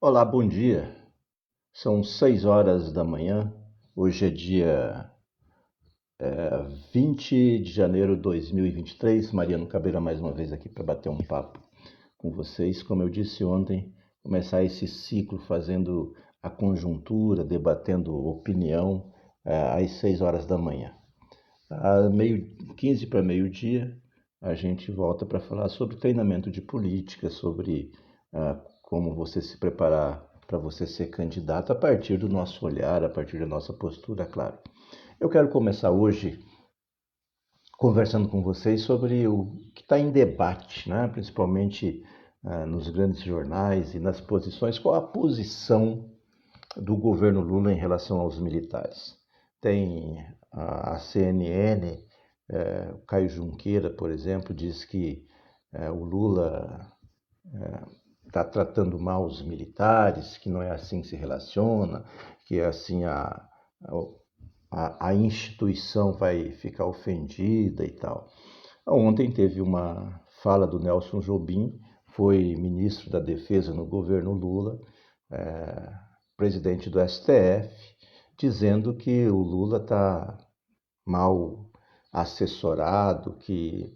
Olá, bom dia. São 6 horas da manhã. Hoje é dia 20 de janeiro de 2023. Mariano Cabeira mais uma vez aqui para bater um papo com vocês. Como eu disse ontem, começar esse ciclo fazendo a conjuntura, debatendo opinião às 6 horas da manhã. A 15 para meio-dia, a gente volta para falar sobre treinamento de política, sobre como você se preparar para você ser candidato a partir do nosso olhar, a partir da nossa postura, claro. Eu quero começar hoje conversando com vocês sobre o que está em debate, né? Principalmente nos grandes jornais e nas posições, qual a posição do governo Lula em relação aos militares. Tem a CNN, o Caio Junqueira, por exemplo, diz que o Lula está tratando mal os militares, que não é assim que se relaciona, que é assim a instituição vai ficar ofendida e tal. Ontem teve uma fala do Nelson Jobim, foi ministro da Defesa no governo Lula, presidente do STF, dizendo que o Lula está mal assessorado, que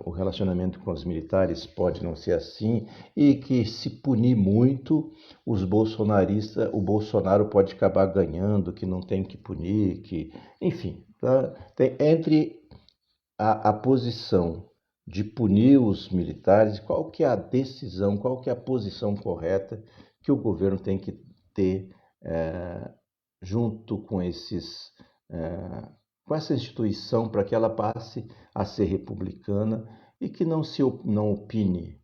o relacionamento com os militares pode não ser assim e que se punir muito, os bolsonaristas, o Bolsonaro pode acabar ganhando, que não tem que punir, que, enfim, tá? Entre a posição de punir os militares, qual que é a decisão, qual que é a posição correta que o governo tem que ter junto com com essa instituição para que ela passe a ser republicana e que não opine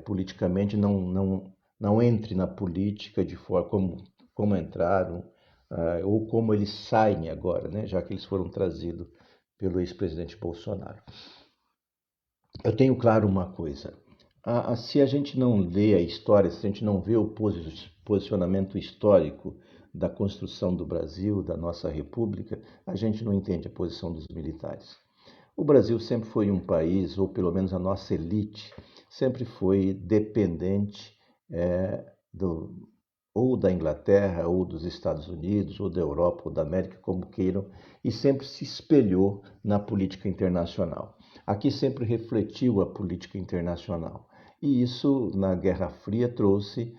politicamente, não entre na política de forma como entraram ou como eles saem agora, né, já que eles foram trazidos pelo ex-presidente Bolsonaro. Eu tenho claro uma coisa: se a gente não lê a história, se a gente não vê o posicionamento histórico da construção do Brasil, da nossa república, a gente não entende a posição dos militares. O Brasil sempre foi um país, ou pelo menos a nossa elite, sempre foi dependente ou da Inglaterra, ou dos Estados Unidos, ou da Europa, ou da América, como queiram, e sempre se espelhou na política internacional. Aqui sempre refletiu a política internacional. E isso, na Guerra Fria, trouxe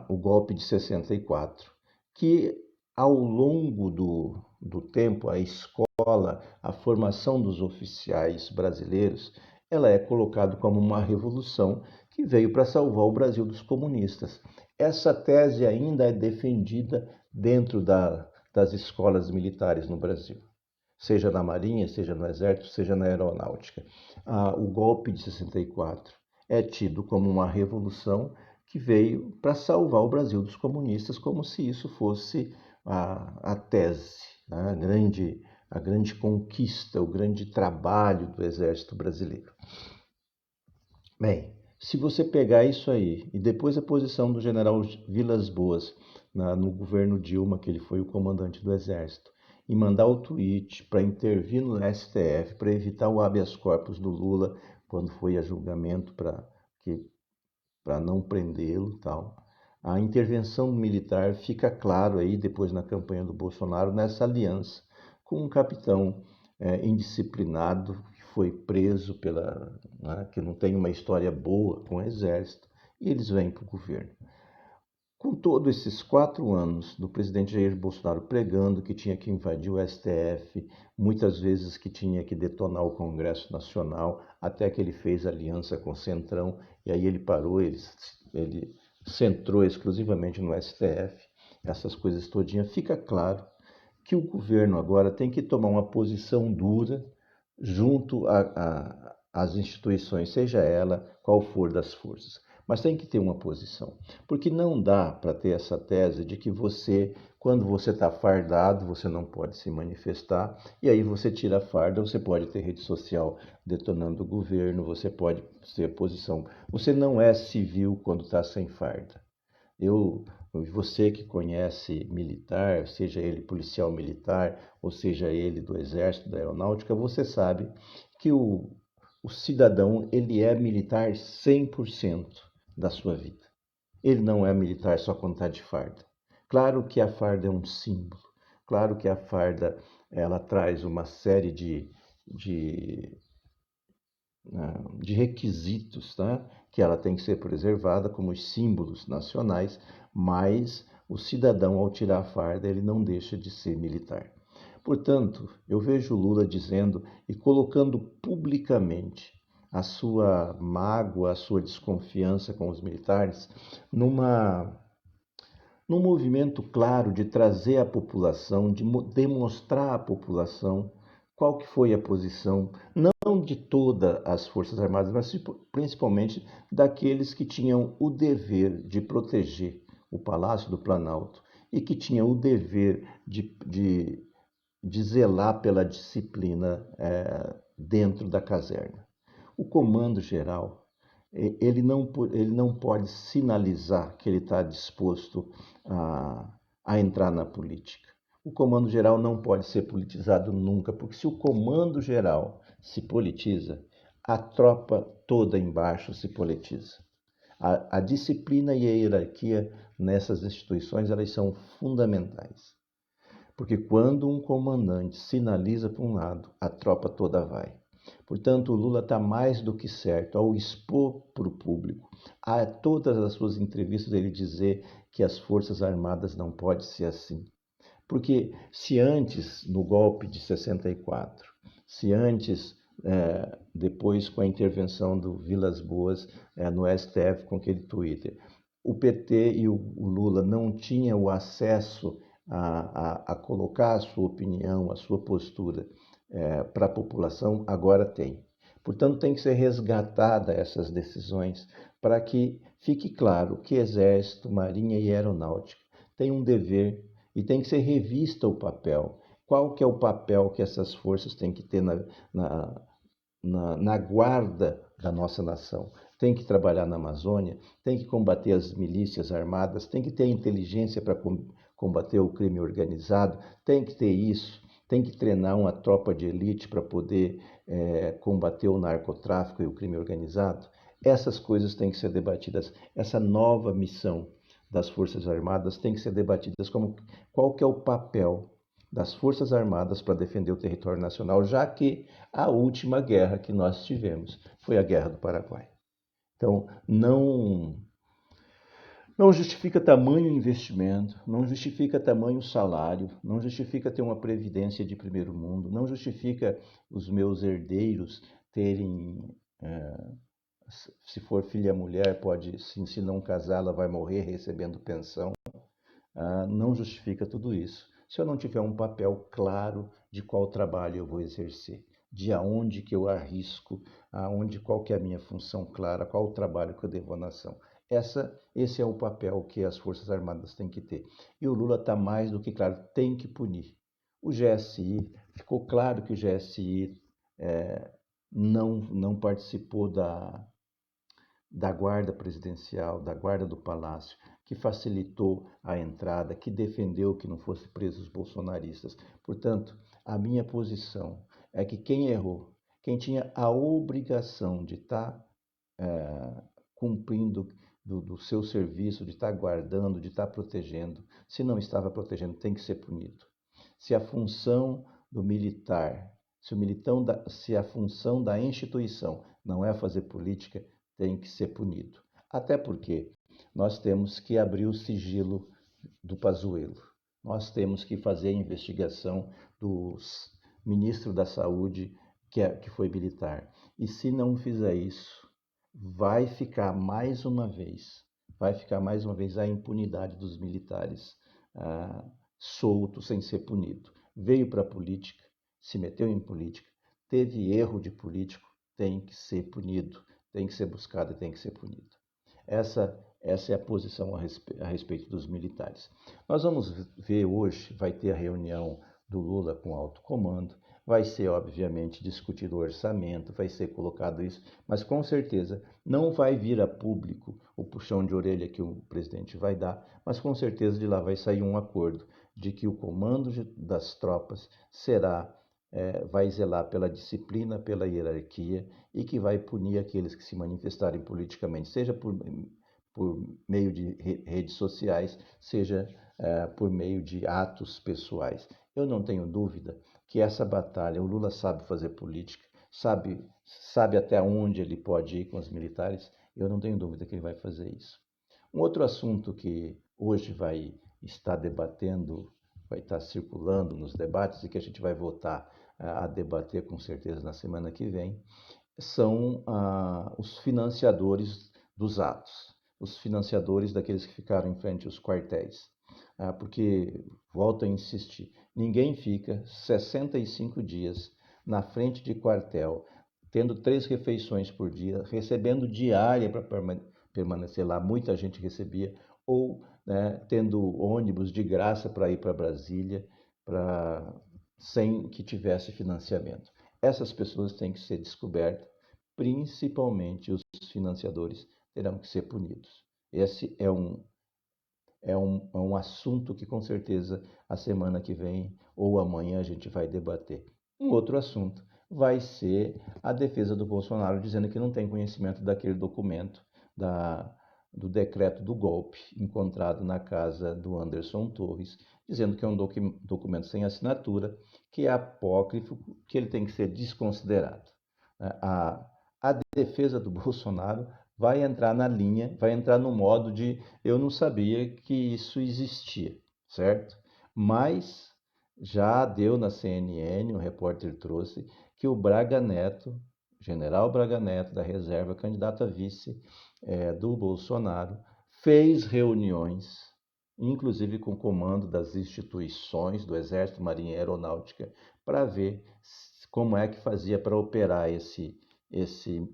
o golpe de 64, que ao longo do tempo, a escola, a formação dos oficiais brasileiros, ela é colocada como uma revolução que veio para salvar o Brasil dos comunistas. Essa tese ainda é defendida dentro das escolas militares no Brasil, seja na Marinha, seja no Exército, seja na Aeronáutica. O golpe de 64 é tido como uma revolução que veio para salvar o Brasil dos comunistas, como se isso fosse a tese, né? A grande conquista, o grande trabalho do Exército Brasileiro. Bem, se você pegar isso aí e depois a posição do general Vilas Boas no governo Dilma, que ele foi o comandante do Exército, e mandar o tweet para intervir no STF, para evitar o habeas corpus do Lula quando foi a julgamento para não prendê-lo, tal. A intervenção militar fica claro aí depois na campanha do Bolsonaro nessa aliança com um capitão indisciplinado que foi preso que não tem uma história boa com o exército, e eles vêm para o governo. Com todos esses 4 anos do presidente Jair Bolsonaro pregando que tinha que invadir o STF, muitas vezes que tinha que detonar o Congresso Nacional, até que ele fez aliança com o Centrão, e aí ele parou, ele centrou exclusivamente no STF, essas coisas todinhas, fica claro que o governo agora tem que tomar uma posição dura junto às instituições, seja ela qual for das forças. Mas tem que ter uma posição, porque não dá para ter essa tese de que quando você está fardado, você não pode se manifestar, e aí você tira a farda, você pode ter rede social detonando o governo, você pode ter posição. Você não é civil quando está sem farda. Você que conhece militar, seja ele policial militar, ou seja ele do Exército, da Aeronáutica, você sabe que o cidadão ele é militar 100%. da sua vida. Ele não é militar só quando está de farda. Claro que a farda é um símbolo. Claro que a farda ela traz uma série de, de requisitos, tá? Que ela tem que ser preservada como os símbolos nacionais, mas o cidadão, ao tirar a farda, ele não deixa de ser militar. Portanto, eu vejo Lula dizendo e colocando publicamente a sua mágoa, a sua desconfiança com os militares num movimento claro de trazer à população, de demonstrar à população qual que foi a posição, não de todas as Forças Armadas, mas principalmente daqueles que tinham o dever de proteger o Palácio do Planalto e que tinham o dever de zelar pela disciplina dentro da caserna. O comando geral, ele não pode sinalizar que ele está disposto a entrar na política. O comando geral não pode ser politizado nunca, porque se o comando geral se politiza, a tropa toda embaixo se politiza. A disciplina e a hierarquia nessas instituições elas são fundamentais. Porque quando um comandante sinaliza para um lado, a tropa toda vai. Portanto, o Lula está mais do que certo ao expor para o público, a todas as suas entrevistas, ele dizer que as Forças Armadas não pode ser assim. Porque se antes, no golpe de 64, se antes, depois com a intervenção do Vilas Boas no STF com aquele Twitter, o PT e o Lula não tinham o acesso a colocar a sua opinião, a sua postura para a população, agora tem. Portanto, tem que ser resgatada essas decisões para que fique claro que Exército, Marinha e Aeronáutica têm um dever e tem que ser revista o papel. Qual que é o papel que essas forças têm que ter na guarda da nossa nação? Tem que trabalhar na Amazônia, tem que combater as milícias armadas, tem que ter inteligência para combater o crime organizado, tem que ter isso, tem que treinar uma tropa de elite para poder combater o narcotráfico e o crime organizado. Essas coisas têm que ser debatidas. Essa nova missão das Forças Armadas tem que ser debatidas como qual que é o papel das Forças Armadas para defender o território nacional, já que a última guerra que nós tivemos foi a Guerra do Paraguai. Então, não justifica tamanho investimento, não justifica tamanho salário, não justifica ter uma previdência de primeiro mundo, não justifica os meus herdeiros terem, se for filha mulher, pode, se não casar, ela vai morrer recebendo pensão. Não justifica tudo isso se eu não tiver um papel claro de qual trabalho eu vou exercer, de aonde que eu arrisco, qual que é a minha função clara, qual o trabalho que eu devo à nação. Esse é o papel que as Forças Armadas têm que ter. E o Lula está mais do que claro, tem que punir. O GSI, ficou claro que o GSI não participou da guarda presidencial, da guarda do palácio, que facilitou a entrada, que defendeu que não fossem presos os bolsonaristas. Portanto, a minha posição é que quem errou, quem tinha a obrigação de estar cumprindo do seu serviço, de estar guardando, de estar protegendo, se não estava protegendo, tem que ser punido. Se a função do militar, se a função da instituição não é fazer política, tem que ser punido. Até porque nós temos que abrir o sigilo do Pazuello. Nós temos que fazer a investigação do ministro da Saúde, que foi militar. E se não fizer isso, vai ficar mais uma vez a impunidade dos militares soltos sem ser punido. Veio para a política, se meteu em política, teve erro de político, tem que ser punido, tem que ser buscado e tem que ser punido. Essa é a posição a respeito dos militares. Nós vamos ver hoje, vai ter a reunião do Lula com o alto comando, vai ser, obviamente, discutido o orçamento, vai ser colocado isso, mas com certeza não vai vir a público o puxão de orelha que o presidente vai dar, mas com certeza de lá vai sair um acordo de que o comando das tropas vai zelar pela disciplina, pela hierarquia e que vai punir aqueles que se manifestarem politicamente, seja por por meio de redes sociais, seja por meio de atos pessoais. Eu não tenho dúvida que essa batalha, o Lula sabe fazer política, sabe até onde ele pode ir com os militares, eu não tenho dúvida que ele vai fazer isso. Um outro assunto que hoje vai estar debatendo, vai estar circulando nos debates e que a gente vai voltar a debater com certeza na semana que vem, são os financiadores dos atos, os financiadores daqueles que ficaram em frente aos quartéis. Porque, volto a insistir, ninguém fica 65 dias na frente de quartel, tendo 3 refeições por dia, recebendo diária para permanecer lá, muita gente recebia, ou tendo ônibus de graça para ir para Brasília, sem que tivesse financiamento. Essas pessoas têm que ser descobertas, principalmente os financiadores terão que ser punidos. Esse é um assunto que com certeza a semana que vem ou amanhã a gente vai debater. Um outro assunto vai ser a defesa do Bolsonaro dizendo que não tem conhecimento daquele documento, do decreto do golpe encontrado na casa do Anderson Torres, dizendo que é um documento sem assinatura, que é apócrifo, que ele tem que ser desconsiderado. A defesa do Bolsonaro vai entrar na linha, vai entrar no modo de eu não sabia que isso existia, certo? Mas já deu na CNN, o repórter trouxe, que o Braga Neto, general Braga Neto da reserva, candidato a vice do Bolsonaro, fez reuniões, inclusive com o comando das instituições do Exército, Marinha e Aeronáutica, para ver como é que fazia para operar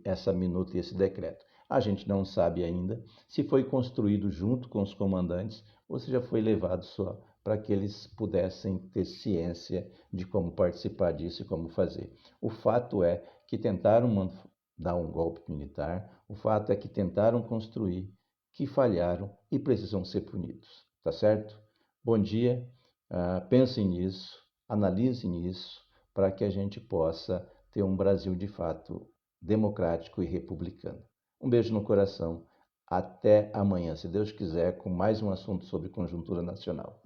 essa minuta e esse decreto. A gente não sabe ainda se foi construído junto com os comandantes ou se já foi levado só para que eles pudessem ter ciência de como participar disso e como fazer. O fato é que tentaram dar um golpe militar, o fato é que tentaram construir, que falharam e precisam ser punidos. Tá certo? Bom dia, pensem nisso, analisem isso, para que a gente possa ter um Brasil de fato democrático e republicano. Um beijo no coração. Até amanhã, se Deus quiser, com mais um assunto sobre conjuntura nacional.